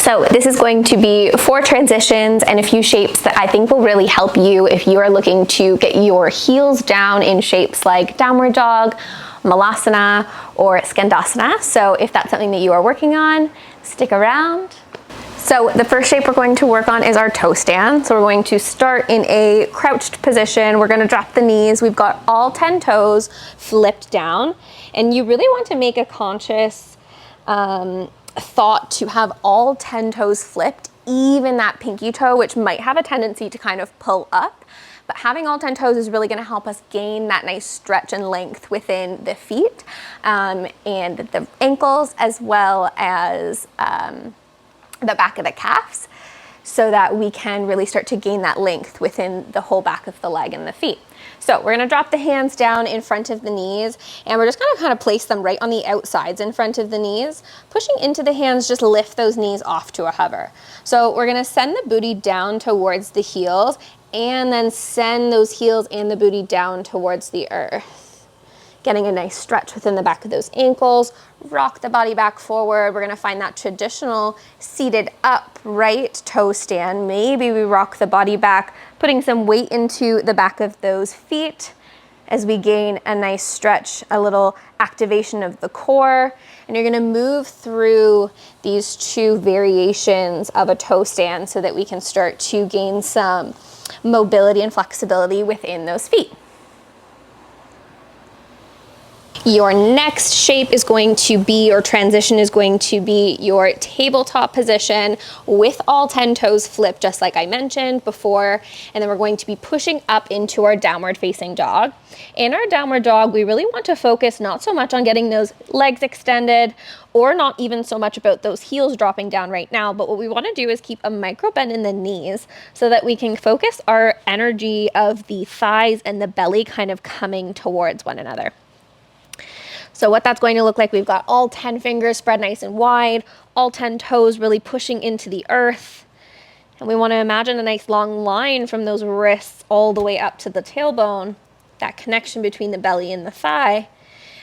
So this is going to be 4 transitions and a few shapes that I think will really help you if you are looking to get your heels down in shapes like downward dog, Malasana, or skandasana. So if that's something that you are working on, stick around. So the first shape we're going to work on is our toe stand. So we're going to start in a crouched position. We're going to drop the knees. We've got all 10 toes flipped down, and you really want to make a conscious thought to have all 10 toes flipped, even that pinky toe, which might have a tendency to kind of pull up. But having all 10 toes is really going to help us gain that nice stretch and length within the feet and the ankles, as well as the back of the calves, so that we can really start to gain that length within the whole back of the leg and the feet. So we're going to drop the hands down in front of the knees, and we're just going to kind of place them right on the outsides in front of the knees. Pushing into the hands, just lift those knees off to a hover. So we're going to send the booty down towards the heels, and then send those heels and the booty down towards the earth. Getting a nice stretch within the back of those ankles. Rock the body back forward. We're going to find that traditional seated upright toe stand. Maybe we rock the body back, putting some weight into the back of those feet as we gain a nice stretch, a little activation of the core. And you're going to move through these 2 variations of a toe stand so that we can start to gain some mobility and flexibility within those feet. Your next shape is going to be, or transition is going to be, your tabletop position with all 10 toes flipped, just like I mentioned before. And then we're going to be pushing up into our downward facing dog. In our downward dog, we really want to focus not so much on getting those legs extended, or not even so much about those heels dropping down right now, but what we want to do is keep a micro bend in the knees so that we can focus our energy of the thighs and the belly kind of coming towards one another. So what that's going to look like, we've got all 10 fingers spread nice and wide, all 10 toes really pushing into the earth. And we want to imagine a nice long line from those wrists all the way up to the tailbone, that connection between the belly and the thigh.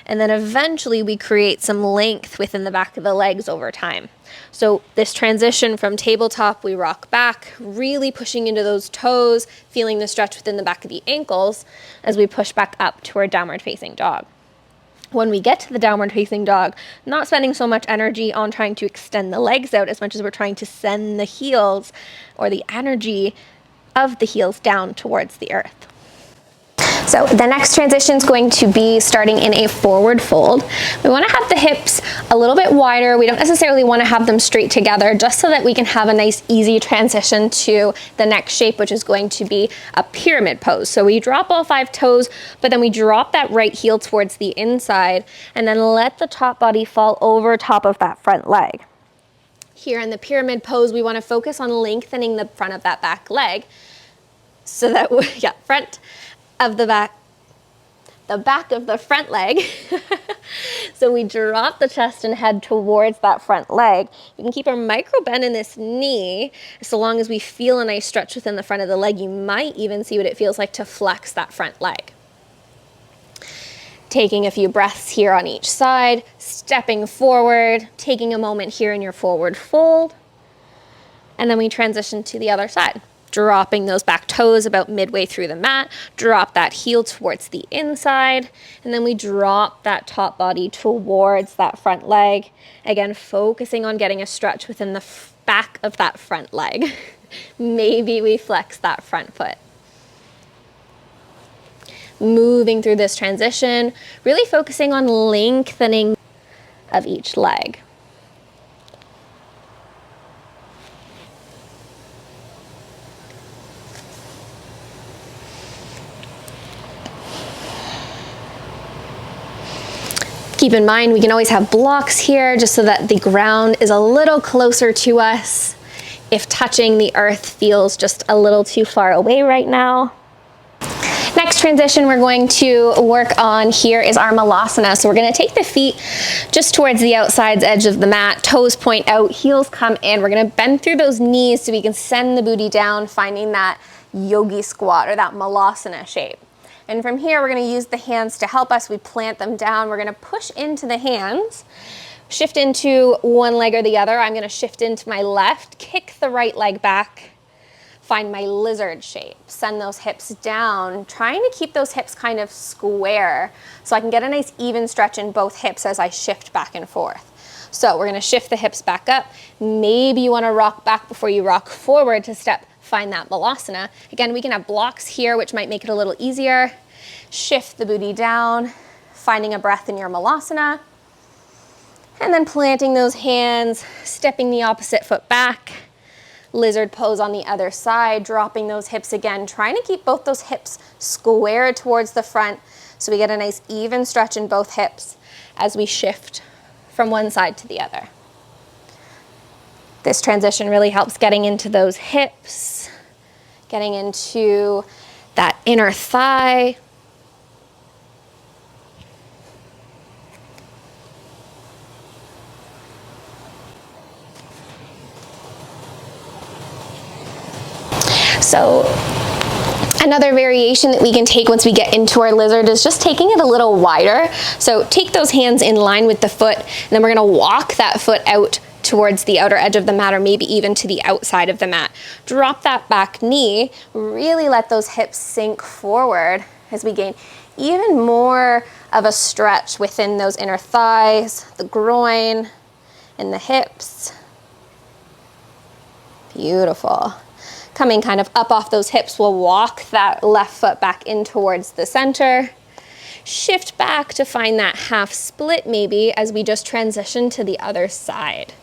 And then eventually we create some length within the back of the legs over time. So this transition from tabletop, we rock back, really pushing into those toes, feeling the stretch within the back of the ankles as we push back up to our downward facing dog. When we get to the downward facing dog, not spending so much energy on trying to extend the legs out as much as we're trying to send the heels, or the energy of the heels, down towards the earth. So the next transition is going to be starting in a forward fold. We want to have the hips a little bit wider. We don't necessarily want to have them straight together, just so that we can have a nice easy transition to the next shape, which is going to be a pyramid pose. So we drop all 5 toes, but then we drop that right heel towards the inside, and then let the top body fall over top of that front leg. Here in the pyramid pose, we want to focus on lengthening the front of that back leg, so that, front of the back of the front leg. So we drop the chest and head towards that front leg. We can keep our micro bend in this knee, so long as we feel a nice stretch within the front of the leg. You might even see what it feels like to flex that front leg. Taking a few breaths here on each side, stepping forward, taking a moment here in your forward fold, and then we transition to the other side. Dropping those back toes about midway through the mat, drop that heel towards the inside, and then we drop that top body towards that front leg. Again, focusing on getting a stretch within the back of that front leg. Maybe we flex that front foot. Moving through this transition, really focusing on lengthening of each leg. Keep in mind, we can always have blocks here just so that the ground is a little closer to us if touching the earth feels just a little too far away right now. Next transition we're going to work on here is our Malasana. So we're going to take the feet just towards the outside edge of the mat, toes point out, heels come in. We're going to bend through those knees so we can send the booty down, finding that yogi squat or that Malasana shape. And from here, we're going to use the hands to help us. We plant them down. We're going to push into the hands, Shift into one leg or the other. I'm gonna shift into my left, kick the right leg back, find my lizard shape. Send those hips down, trying to keep those hips kind of square so I can get a nice even stretch in both hips as I shift back and forth. So we're gonna shift the hips back up. Maybe you wanna rock back before you rock forward to find that Malasana. Again, we can have blocks here, which might make it a little easier. Shift the booty down, finding a breath in your Malasana. And then planting those hands, stepping the opposite foot back, lizard pose on the other side, dropping those hips again, trying to keep both those hips square towards the front so we get a nice even stretch in both hips as we shift from one side to the other. This transition really helps getting into those hips, getting into that inner thigh. So another variation that we can take once we get into our lizard is just taking it a little wider. So take those hands in line with the foot, and then we're gonna walk that foot out towards the outer edge of the mat, or maybe even to the outside of the mat. Drop that back knee, really let those hips sink forward as we gain even more of a stretch within those inner thighs, the groin, and the hips. Beautiful. Coming kind of up off those hips, we'll walk that left foot back in towards the center. Shift back to find that half split maybe as we just transition to the other side.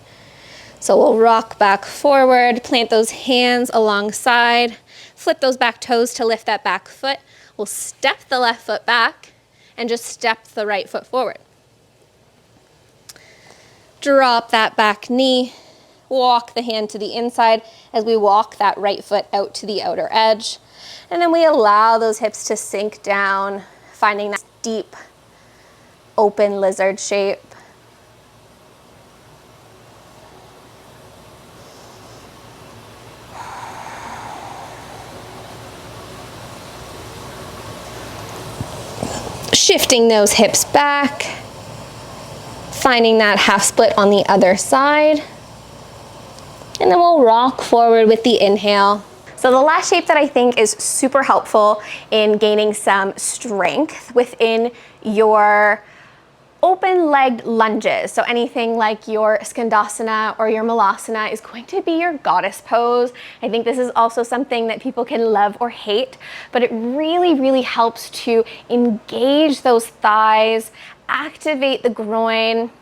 So we'll rock back forward, plant those hands alongside, flip those back toes to lift that back foot. We'll step the left foot back and just step the right foot forward. Drop that back knee. Walk the hand to the inside as we walk that right foot out to the outer edge. And then we allow those hips to sink down, finding that deep, open lizard shape. Shifting those hips back, finding that half split on the other side. And then we'll rock forward with the inhale. So the last shape that I think is super helpful in gaining some strength within your open-legged lunges. So anything like your skandasana or your Malasana is going to be your goddess pose. I think this is also something that people can love or hate, but it really, really helps to engage those thighs, activate the groin,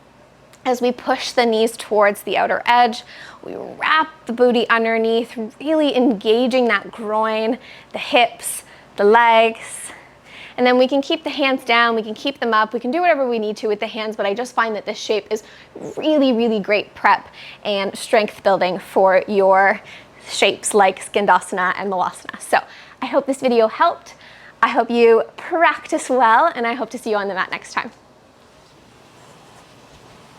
as we push the knees towards the outer edge. We wrap the booty underneath, really engaging that groin, the hips, the legs. And then we can keep the hands down, we can keep them up, we can do whatever we need to with the hands, but I just find that this shape is really, really great prep and strength building for your shapes like skandasana and Malasana. So I hope this video helped. I hope you practice well, and I hope to see you on the mat next time.